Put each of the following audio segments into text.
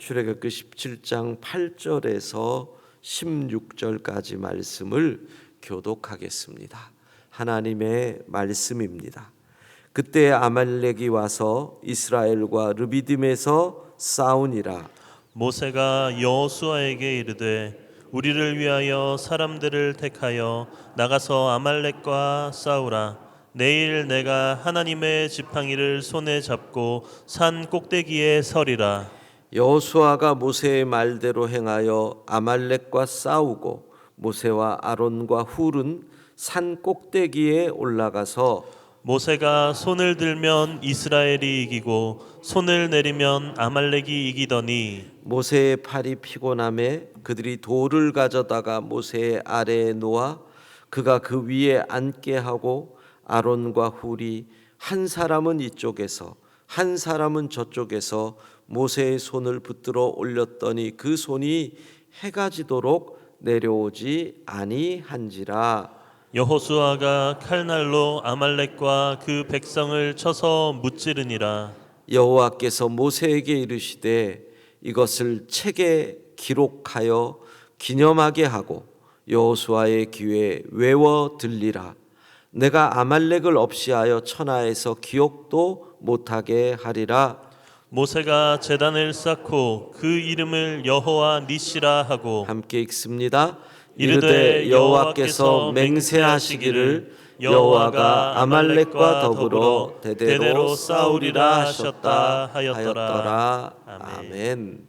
출애굽기 17장 8절에서 16절까지 말씀을 교독하겠습니다. 하나님의 말씀입니다. 그때 아말렉이 와서 이스라엘과 르비딤에서 싸우니라. 모세가 여호수아에게 이르되 우리를 위하여 사람들을 택하여 나가서 아말렉과 싸우라. 내일 내가 하나님의 지팡이를 손에 잡고 산 꼭대기에 서리라. 여호수아가 모세의 말대로 행하여 아말렉과 싸우고 모세와 아론과 훌은 산 꼭대기에 올라가서 모세가 손을 들면 이스라엘이 이기고 손을 내리면 아말렉이 이기더니 모세의 팔이 피곤함에 그들이 돌을 가져다가 모세의 아래에 놓아 그가 그 위에 앉게 하고 아론과 훌이 한 사람은 이쪽에서 한 사람은 저쪽에서 모세의 손을 붙들어 올렸더니 그 손이 해가 지도록 내려오지 아니한지라. 여호수아가 칼날로 아말렉과 그 백성을 쳐서 무찌르니라. 여호와께서 모세에게 이르시되 이것을 책에 기록하여 기념하게 하고 여호수아의 귀에 외워 들리라. 내가 아말렉을 없이하여 천하에서 기억도 못하게 하리라. 모세가 제단을 쌓고 그 이름을 여호와 니시라 하고 함께 읽습니다. 이르되 여호와께서 맹세하시기를 여호와가 아말렉과 더불어 대대로 싸우리라 하셨다 하였더라. 아멘.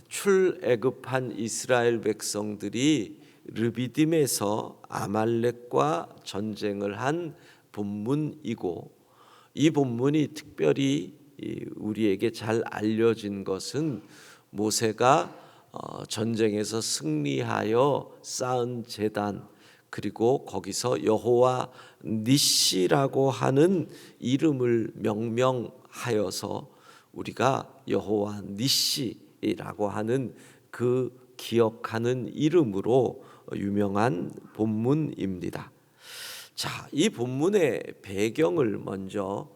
출애굽한 이스라엘 백성들이 르비딤에서 아말렉과 전쟁을 한 본문이고, 이 본문이 특별히 우리에게 잘 알려진 것은 모세가 전쟁에서 승리하여 쌓은 제단, 그리고 거기서 여호와 니시라고 하는 이름을 명명하여서 우리가 여호와 니시라고 하는 그 기억하는 이름으로 유명한 본문입니다. 자, 이 본문의 배경을 먼저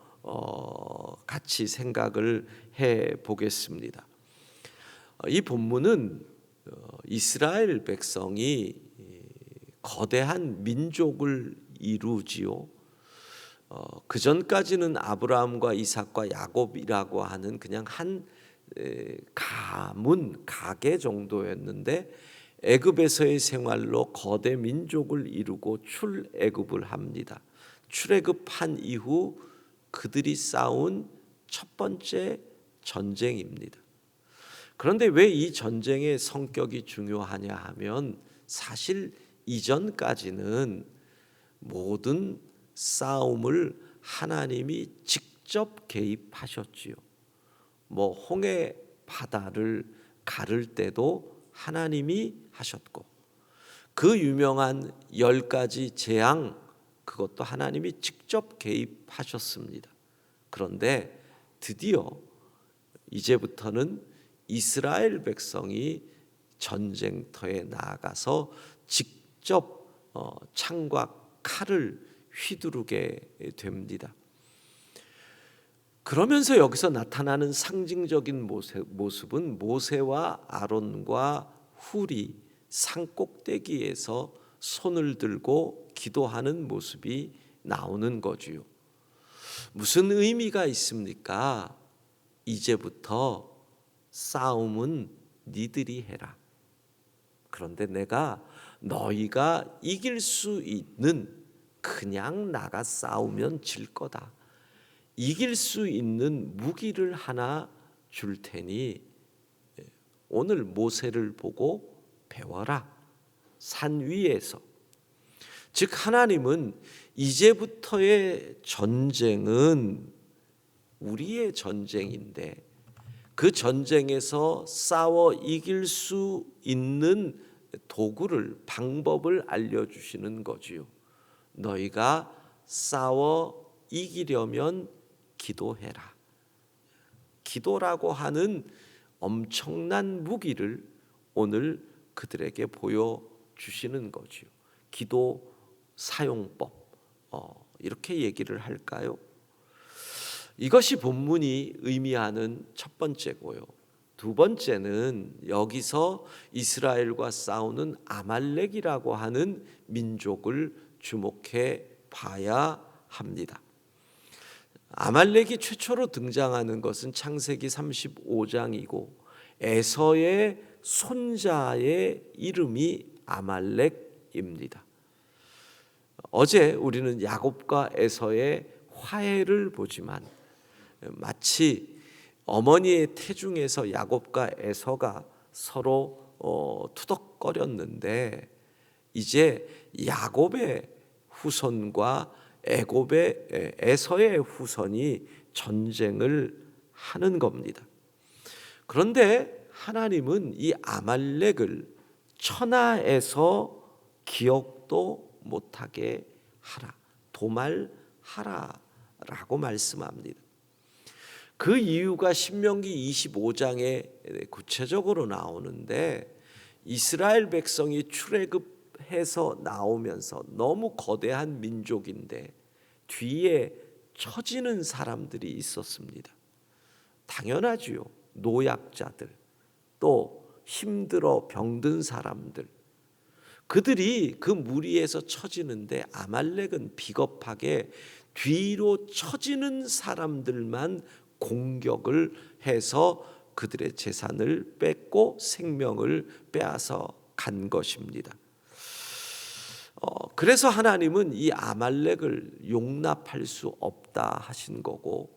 같이 생각을 해 보겠습니다. 이 본문은 이스라엘 백성이 거대한 민족을 이루지요. 그 전까지는 아브라함과 이삭과 야곱이라고 하는 그냥 한 가문, 가계 정도였는데 애굽에서의 생활로 거대 민족을 이루고 출애굽을 합니다. 출애굽한 이후 그들이 싸운 첫 번째 전쟁입니다. 그런데 왜 이 전쟁의 성격이 중요하냐 하면 사실 이전까지는 모든 싸움을 하나님이 직접 개입하셨지요. 홍해 바다를 가를 때도 하나님이 하셨고, 그 유명한 10가지 재앙, 그것도 하나님이 직접 개입하셨습니다. 그런데 드디어 이제부터는 이스라엘 백성이 전쟁터에 나아가서 직접 창과 칼을 휘두르게 됩니다. 그러면서 여기서 나타나는 상징적인 모습은 모세와 아론과 훌이 산꼭대기에서 손을 들고 기도하는 모습이 나오는 거지요. 무슨 의미가 있습니까? 이제부터 싸움은 니들이 해라. 그런데 내가 너희가 이길 수 있는, 그냥 나가 싸우면 질 거다, 이길 수 있는 무기를 하나 줄 테니 오늘 모세를 보고 배워라. 산 위에서. 즉 하나님은 이제부터의 전쟁은 우리의 전쟁인데 그 전쟁에서 싸워 이길 수 있는 도구를, 방법을 알려주시는 거지요. 너희가 싸워 이기려면 기도해라. 기도라고 하는 엄청난 무기를 오늘 그들에게 보여주시는 거지요. 기도 사용법, 이렇게 얘기를 할까요? 이것이 본문이 의미하는 첫 번째고요. 두 번째는 여기서 이스라엘과 싸우는 아말렉이라고 하는 민족을 주목해 봐야 합니다. 아말렉이 최초로 등장하는 것은 창세기 35장이고 에서의 손자의 이름이 아말렉입니다. 어제 우리는 야곱과 에서의 화해를 보지만 마치 어머니의 태중에서 야곱과 에서가 서로 투덕거렸는데 이제 야곱의 후손과 에서의 후손이 전쟁을 하는 겁니다. 그런데 하나님은 이 아말렉을 천하에서 기억도 못하게 하라, 도말하라라고 말씀합니다. 그 이유가 신명기 25장에 구체적으로 나오는데 이스라엘 백성이 출애굽해서 나오면서 너무 거대한 민족인데 뒤에 처지는 사람들이 있었습니다. 당연하지요. 노약자들, 또 힘들어 병든 사람들, 그들이 그 무리에서 처지는데 아말렉은 비겁하게 뒤로 처지는 사람들만 공격을 해서 그들의 재산을 뺏고 생명을 빼앗아 간 것입니다. 그래서 하나님은 이 아말렉을 용납할 수 없다 하신 거고,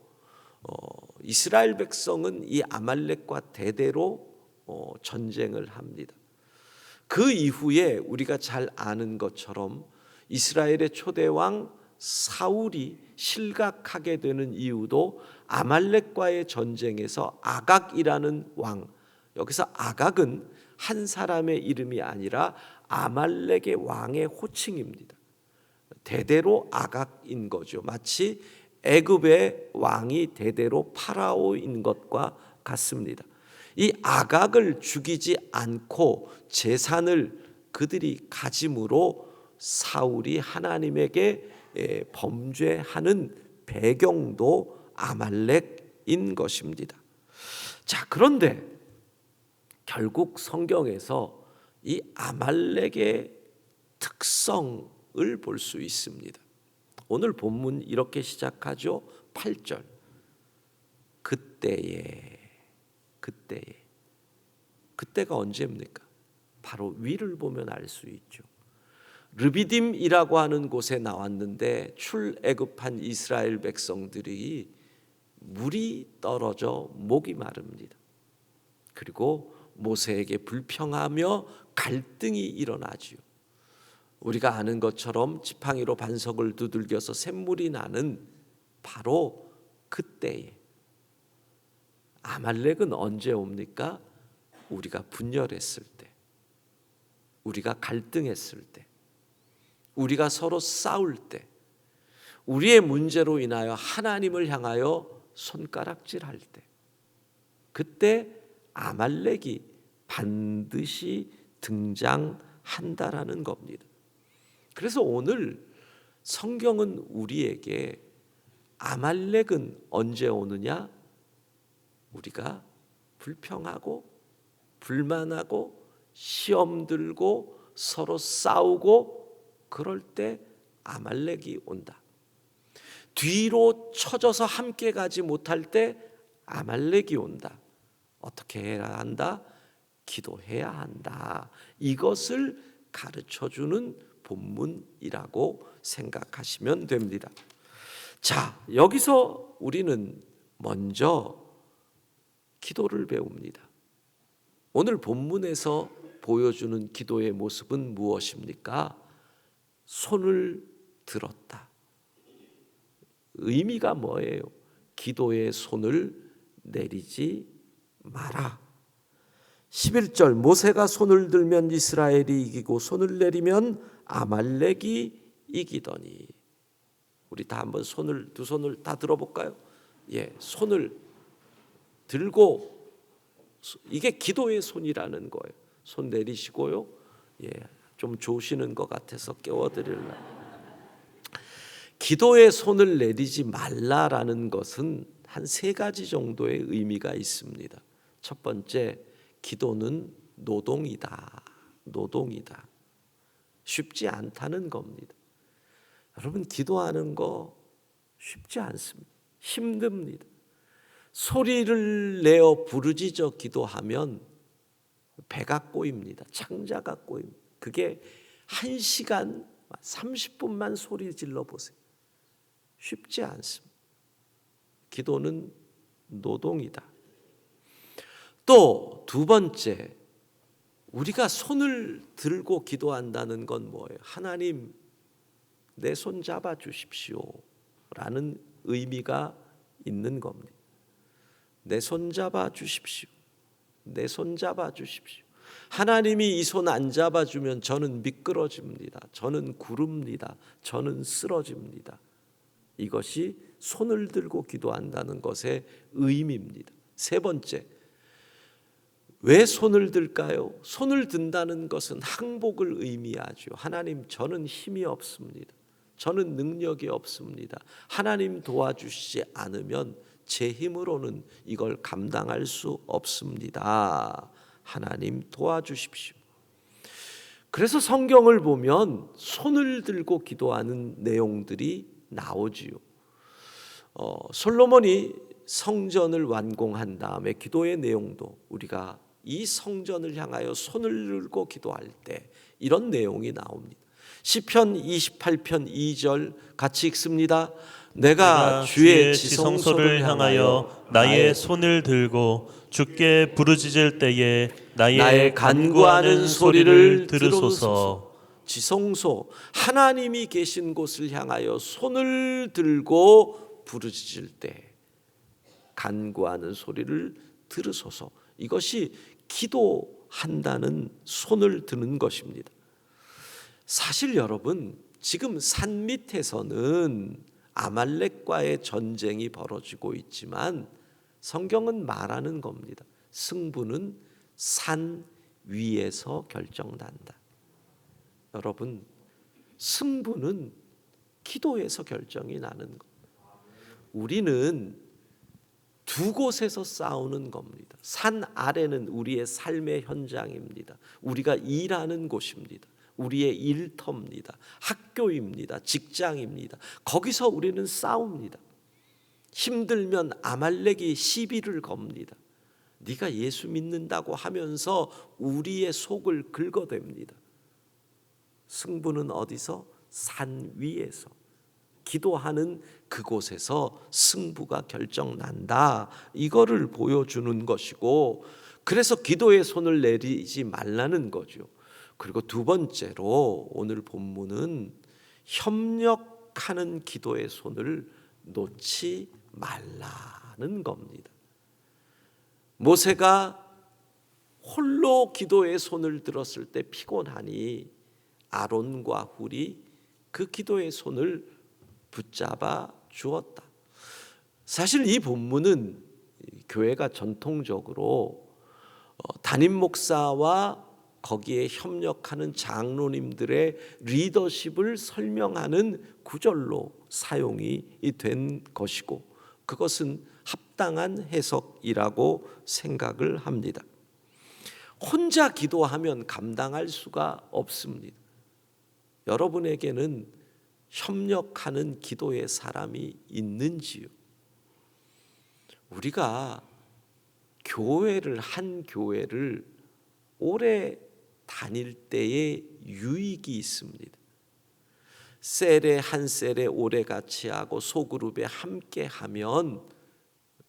이스라엘 백성은 이 아말렉과 대대로 전쟁을 합니다. 그 이후에 우리가 잘 아는 것처럼 이스라엘의 초대왕 사울이 실각하게 되는 이유도 아말렉과의 전쟁에서 아각이라는 왕, 여기서 아각은 한 사람의 이름이 아니라 아말렉의 왕의 호칭입니다. 대대로 아각인 거죠. 마치 애굽의 왕이 대대로 파라오인 것과 같습니다. 이 아각을 죽이지 않고 재산을 그들이 가짐으로 사울이 하나님에게 범죄하는 배경도 아말렉인 것입니다. 자, 그런데 결국 성경에서 이 아말렉의 특성을 볼 수 있습니다. 오늘 본문 이렇게 시작하죠. 8절. 그때가 언제입니까? 바로 위를 보면 알 수 있죠. 르비딤이라고 하는 곳에 나왔는데 출애굽한 이스라엘 백성들이 물이 떨어져 목이 마릅니다. 그리고 모세에게 불평하며 갈등이 일어나지요. 우리가 아는 것처럼 지팡이로 반석을 두들겨서 샘물이 나는 바로 그때에. 아말렉은 언제 옵니까? 우리가 분열했을 때, 우리가 갈등했을 때, 우리가 서로 싸울 때, 우리의 문제로 인하여 하나님을 향하여 손가락질할 때, 그때 아말렉이 반드시 등장한다라는 겁니다. 그래서 오늘 성경은 우리에게 아말렉은 언제 오느냐? 우리가 불평하고 불만하고 시험 들고 서로 싸우고 그럴 때 아말렉이 온다. 뒤로 처져서 함께 가지 못할 때 아말렉이 온다. 어떻게 해야 한다? 기도해야 한다. 이것을 가르쳐주는 본문이라고 생각하시면 됩니다. 자, 여기서 우리는 먼저 기도를 배웁니다. 오늘 본문에서 보여주는 기도의 모습은 무엇입니까? 손을 들었다. 의미가 뭐예요? 기도의 손을 내리지 마라. 11절 모세가 손을 들면 이스라엘이 이기고 손을 내리면 아말렉이 이기더니. 우리 다 한번 두 손을 다 들어볼까요? 예, 손을 들고, 이게 기도의 손이라는 거예요. 손 내리시고요. 예, 좀 조시는 것 같아서 깨워드리려고. 기도의 손을 내리지 말라라는 것은 한 3가지 정도의 의미가 있습니다. 첫 번째, 기도는 노동이다. 노동이다. 쉽지 않다는 겁니다. 여러분, 기도하는 거 쉽지 않습니다. 힘듭니다. 소리를 내어 부르짖어 기도하면 배가 꼬입니다. 창자가 꼬입니다. 그게 1시간 30분만 소리 질러 보세요. 쉽지 않습니다. 기도는 노동이다. 또 두 번째, 우리가 손을 들고 기도한다는 건 뭐예요? 하나님, 내 손 잡아 주십시오 라는 의미가 있는 겁니다. 내 손 잡아 주십시오. 내 손 잡아 주십시오. 하나님이 이 손 안 잡아주면 저는 미끄러집니다. 저는 구릅니다. 저는 쓰러집니다. 이것이 손을 들고 기도한다는 것의 의미입니다. 세 번째, 왜 손을 들까요? 손을 든다는 것은 항복을 의미하죠. 하나님, 저는 힘이 없습니다. 저는 능력이 없습니다. 하나님 도와주시지 않으면 제 힘으로는 이걸 감당할 수 없습니다. 하나님 도와주십시오. 그래서 성경을 보면 손을 들고 기도하는 내용들이 나오지요. 솔로몬이 성전을 완공한 다음에 기도의 내용도 우리가 이 성전을 향하여 손을 들고 기도할 때 이런 내용이 나옵니다. 시편 28편 2절 같이 읽습니다. 내가 주의 지성소를 향하여 나의 손을 들고 주께 부르짖을 때에 나의 간구하는 소리를 들으소서. 지성소, 하나님이 계신 곳을 향하여 손을 들고 부르짖을 때 간구하는 소리를 들으소서. 이것이 기도한다는 손을 드는 것입니다. 사실 여러분, 지금 산 밑에서는 아말렉과의 전쟁이 벌어지고 있지만 성경은 말하는 겁니다. 승부는 산 위에서 결정난다. 여러분, 승부는 기도에서 결정이 나는 겁니다. 우리는 두 곳에서 싸우는 겁니다. 산 아래는 우리의 삶의 현장입니다. 우리가 일하는 곳입니다. 우리의 일터입니다. 학교입니다. 직장입니다. 거기서 우리는 싸웁니다. 힘들면 아말렉이 시비를 겁니다. 네가 예수 믿는다고 하면서 우리의 속을 긁어댑니다. 승부는 어디서? 산 위에서. 기도하는 그곳에서 승부가 결정난다. 이거를 보여주는 것이고, 그래서 기도의 손을 내리지 말라는 거죠. 그리고 두 번째로 오늘 본문은 협력하는 기도의 손을 놓지 말라는 겁니다. 모세가 홀로 기도의 손을 들었을 때 피곤하니 아론과 훌이 그 기도의 손을 붙잡아 주었다. 사실 이 본문은 교회가 전통적으로 담임 목사와 거기에 협력하는 장로님들의 리더십을 설명하는 구절로 사용이 된 것이고, 그것은 합당한 해석이라고 생각을 합니다. 혼자 기도하면 감당할 수가 없습니다. 여러분에게는 협력하는 기도의 사람이 있는지요? 우리가 한 교회를 오래 다닐 때의 유익이 있습니다. 셀에 한 셀에 오래 같이 하고 소그룹에 함께 하면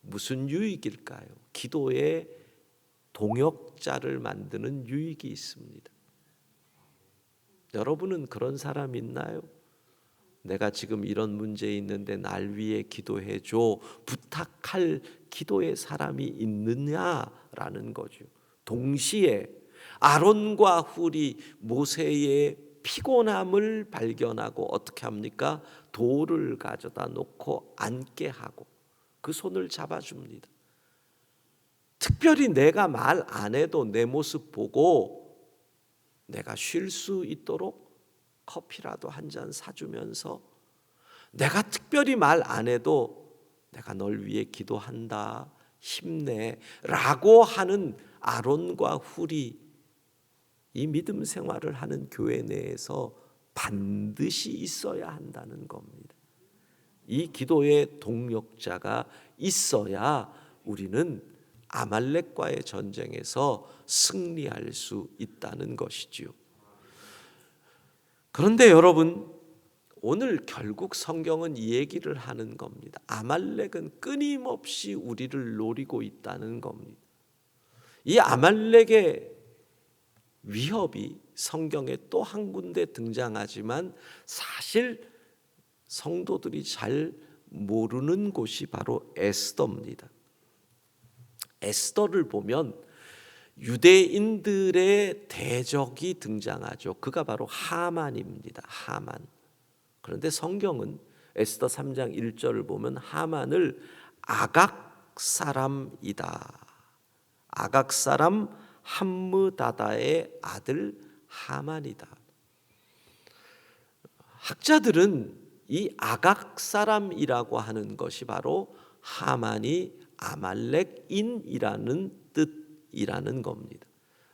무슨 유익일까요? 기도의 동역자를 만드는 유익이 있습니다. 여러분은 그런 사람 있나요? 내가 지금 이런 문제 있는데 날 위해 기도해 줘, 부탁할 기도의 사람이 있느냐라는 거죠. 동시에 아론과 훌이 모세의 피곤함을 발견하고 어떻게 합니까? 돌을 가져다 놓고 앉게 하고 그 손을 잡아줍니다. 특별히 내가 말 안 해도 내 모습 보고 내가 쉴 수 있도록 커피라도 한 잔 사주면서, 내가 특별히 말 안 해도 내가 널 위해 기도한다, 힘내라고 하는 아론과 훌이 이 믿음 생활을 하는 교회 내에서 반드시 있어야 한다는 겁니다. 이 기도의 동력자가 있어야 우리는 아말렉과의 전쟁에서 승리할 수 있다는 것이지요. 그런데 여러분, 오늘 결국 성경은 이 얘기를 하는 겁니다. 아말렉은 끊임없이 우리를 노리고 있다는 겁니다. 이 아말렉의 위협이 성경에 또 한 군데 등장하지만 사실 성도들이 잘 모르는 곳이 바로 에스더입니다. 에스더를 보면 유대인들의 대적이 등장하죠. 그가 바로 하만입니다. 하만. 그런데 성경은 에스더 3장 1절을 보면 하만을 아각 사람이다. 아각 사람 함므다다의 아들 하만이다. 학자들은 이 아각 사람이라고 하는 것이 바로 하만이 아말렉인이라는 뜻이라는 겁니다.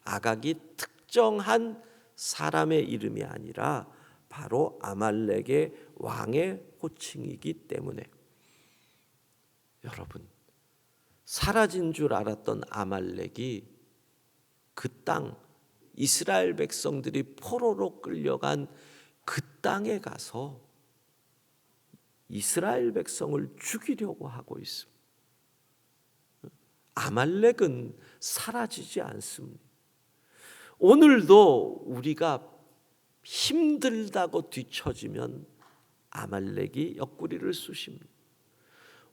아각이 특정한 사람의 이름이 아니라 바로 아말렉의 왕의 호칭이기 때문에 여러분, 사라진 줄 알았던 아말렉이 그 땅, 이스라엘 백성들이 포로로 끌려간 그 땅에 가서 이스라엘 백성을 죽이려고 하고 있습니다. 아말렉은 사라지지 않습니다. 오늘도 우리가 힘들다고 뒤처지면 아말렉이 옆구리를 쑤십니다.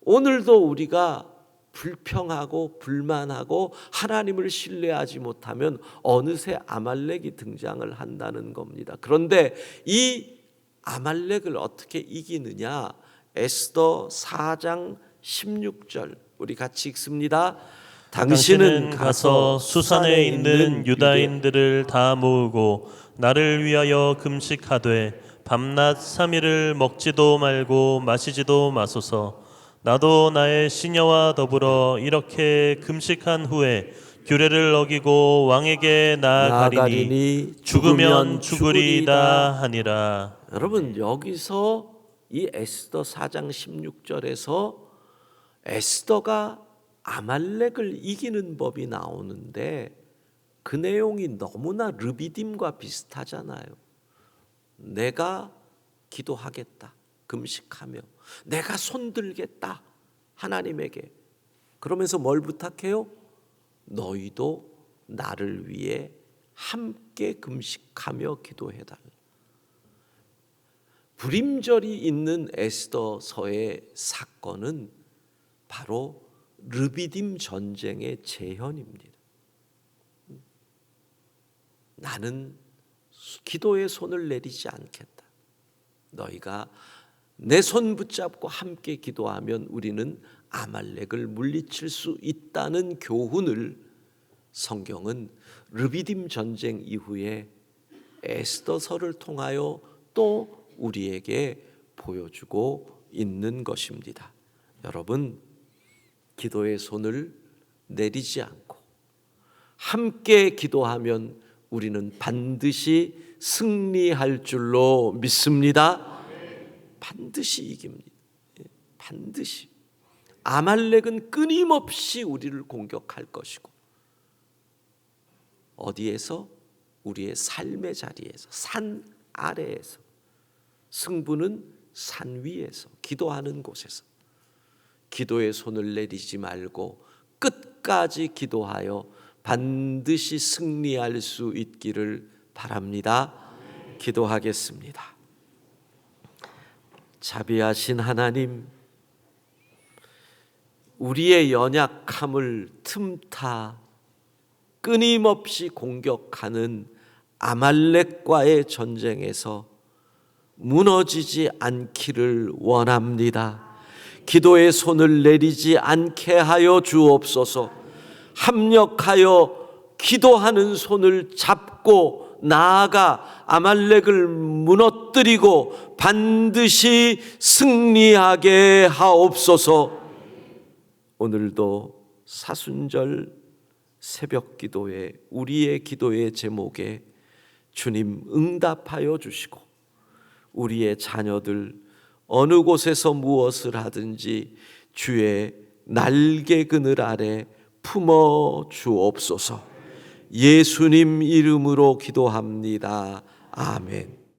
오늘도 우리가 불평하고 불만하고 하나님을 신뢰하지 못하면 어느새 아말렉이 등장을 한다는 겁니다. 그런데 이 아말렉을 어떻게 이기느냐? 에스더 4장 16절 우리 같이 읽습니다. 당신은 가서 수산에 있는 유다인들을 다 모으고 나를 위하여 금식하되 밤낮 3일을 먹지도 말고 마시지도 마소서. 나도 나의 시녀와 더불어 이렇게 금식한 후에 규례를 어기고 왕에게 나아가리니 죽으면 죽으리이다 하니라. 여러분, 여기서 이 에스더 4장 16절에서 에스더가 아말렉을 이기는 법이 나오는데 그 내용이 너무나 르비딤과 비슷하잖아요. 내가 기도하겠다, 금식하며 내가 손들겠다 하나님에게. 그러면서 뭘 부탁해요? 너희도 나를 위해 함께 금식하며 기도해달라. 불임절이 있는 에스더서의 사건은 바로 르비딤 전쟁의 재현입니다. 나는 기도의 손을 내리지 않겠다. 너희가 내 손 붙잡고 함께 기도하면 우리는 아말렉을 물리칠 수 있다는 교훈을 성경은 르비딤 전쟁 이후에 에스더서를 통하여 또 우리에게 보여주고 있는 것입니다. 여러분, 기도의 손을 내리지 않고 함께 기도하면 우리는 반드시 승리할 줄로 믿습니다. 반드시 이깁니다. 반드시. 아말렉은 끊임없이 우리를 공격할 것이고, 어디에서? 우리의 삶의 자리에서, 산 아래에서. 승부는 산 위에서, 기도하는 곳에서. 기도의 손을 내리지 말고 끝까지 기도하여 반드시 승리할 수 있기를 바랍니다. 기도하겠습니다. 자비하신 하나님, 우리의 연약함을 틈타 끊임없이 공격하는 아말렉과의 전쟁에서 무너지지 않기를 원합니다. 기도의 손을 내리지 않게 하여 주옵소서. 합력하여 기도하는 손을 잡고 나아가 아말렉을 무너뜨리고 반드시 승리하게 하옵소서. 오늘도 사순절 새벽 기도에 우리의 기도의 제목에 주님 응답하여 주시고 우리의 자녀들 어느 곳에서 무엇을 하든지 주의 날개 그늘 아래 품어 주옵소서. 예수님 이름으로 기도합니다. 아멘.